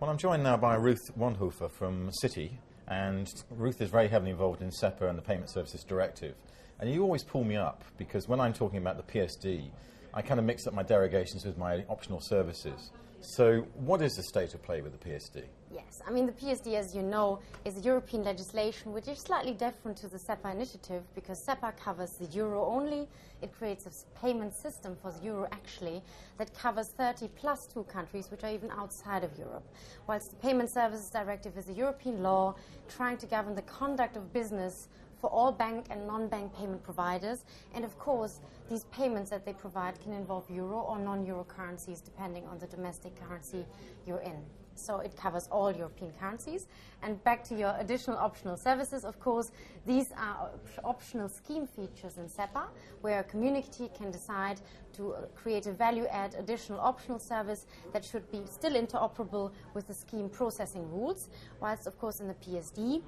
Well, I'm joined now by Ruth Wandhofer from CITI, and Ruth is very heavily involved in SEPA and the Payment Services Directive. And you always pull me up, because when I'm talking about the PSD, I kind of mix up my derogations with my optional services. So what is the state of play with the PSD? Yes, I mean the PSD, as you know, is European legislation which is slightly different to the SEPA initiative, because SEPA covers the euro only. It creates a payment system for the euro actually that covers 30 plus 2 countries which are even outside of Europe. Whilst the Payment Services Directive is a European law trying to govern the conduct of business for all bank and non-bank payment providers, and of course these payments that they provide can involve euro or non-euro currencies depending on the domestic currency you're in. So it covers all European currencies. And back to your additional optional services, of course, these are optional scheme features in SEPA, where a community can decide to create a value-add additional optional service that should be still interoperable with the scheme processing rules, whilst, of course, in the PSD,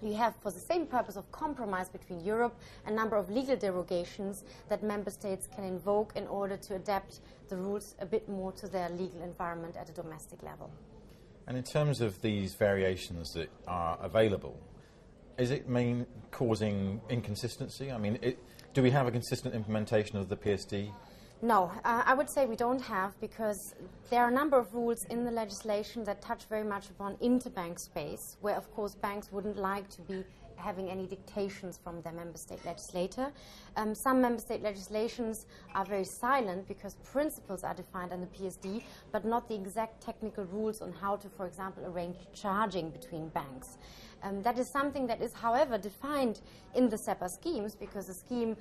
you have, for the same purpose of compromise between Europe, a number of legal derogations that member states can invoke in order to adapt the rules a bit more to their legal environment at a domestic level. And in terms of these variations that are available, is it causing inconsistency? I mean, do we have a consistent implementation of the PSD? No, I would say we don't have, because there are a number of rules in the legislation that touch very much upon interbank space, where of course banks wouldn't like to be having any dictations from their member state legislator. Some member state legislations are very silent because principles are defined in the PSD, but not the exact technical rules on how to, for example, arrange charging between banks. That is something that is, however, defined in the SEPA schemes, because the scheme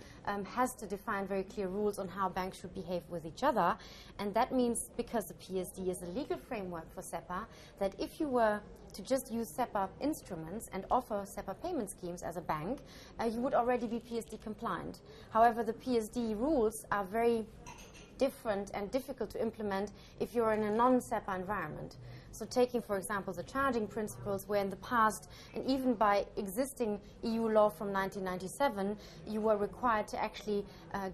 has to define very clear rules on how banks should behave with each other. And that means, because the PSD is a legal framework for SEPA, that if you were to just use SEPA instruments and offer SEPA payment schemes as a bank, you would already be PSD compliant. However, the PSD rules are very different and difficult to implement if you're in a non-SEPA environment. So taking, for example, the charging principles, where in the past, and even by existing EU law from 1997, you were required to actually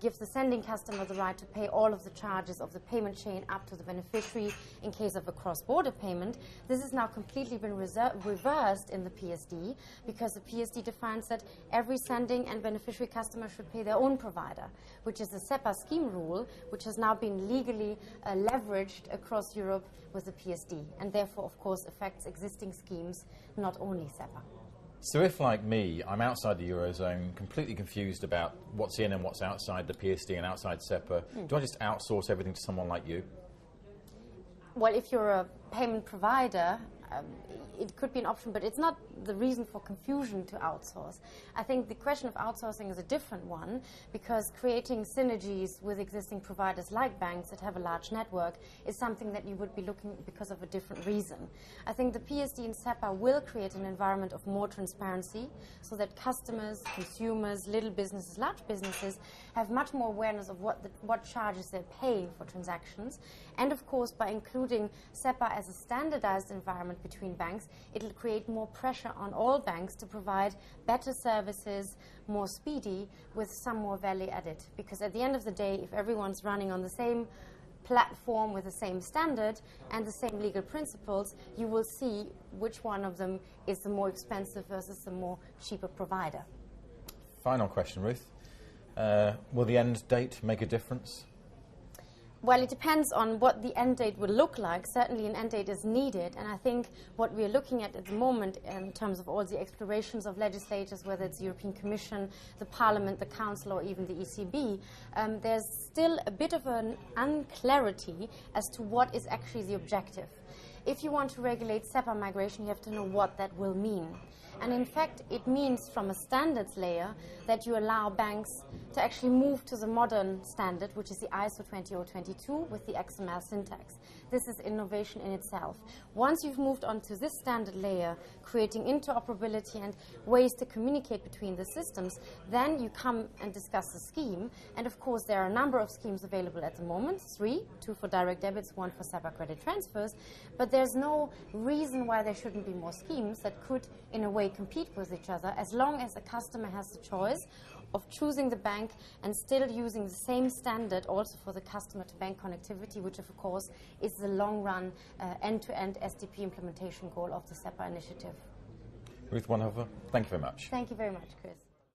give the sending customer the right to pay all of the charges of the payment chain up to the beneficiary in case of a cross-border payment. This has now completely been reversed in the PSD, because the PSD defines that every sending and beneficiary customer should pay their own provider, which is a SEPA scheme rule, which has now been legally leveraged across Europe with the PSD, and therefore, of course, affects existing schemes, not only SEPA. So if, like me, I'm outside the Eurozone, completely confused about what's in and what's outside the PSD and outside SEPA, do I just outsource everything to someone like you? Well, if you're a payment provider, it could be an option, but it's not the reason for confusion to outsource. I think the question of outsourcing is a different one, because creating synergies with existing providers like banks that have a large network is something that you would be looking because of a different reason. I think the PSD and SEPA will create an environment of more transparency, so that customers, consumers, little businesses, large businesses have much more awareness of what charges they're paying for transactions. And of course, by including SEPA as a standardized environment between banks, it'll create more pressure on all banks to provide better services, more speedy, with some more value added. Because at the end of the day, if everyone's running on the same platform with the same standard and the same legal principles, you will see which one of them is the more expensive versus the more cheaper provider. Final question, Ruth. Will the end date make a difference? Well, it depends on what the end date will look like. Certainly an end date is needed, and I think what we're looking at the moment in terms of all the explorations of legislators, whether it's the European Commission, the Parliament, the Council, or even the ECB, there's still a bit of an unclarity as to what is actually the objective. If you want to regulate SEPA migration, you have to know what that will mean. And in fact, it means, from a standards layer, that you allow banks to actually move to the modern standard, which is the ISO 20022 with the XML syntax. This is innovation in itself. Once you've moved on to this standard layer, creating interoperability and ways to communicate between the systems, then you come and discuss the scheme. And of course, there are a number of schemes available at the moment, 3, 2 for direct debits, 1 for SEPA credit transfers. But there's no reason why there shouldn't be more schemes that could, in a way, way compete with each other, as long as the customer has the choice of choosing the bank and still using the same standard also for the customer-to-bank connectivity, which of course is the long-run end-to-end SDP implementation goal of the SEPA initiative. Ruth Wandhofer, thank you very much. Thank you very much, Chris.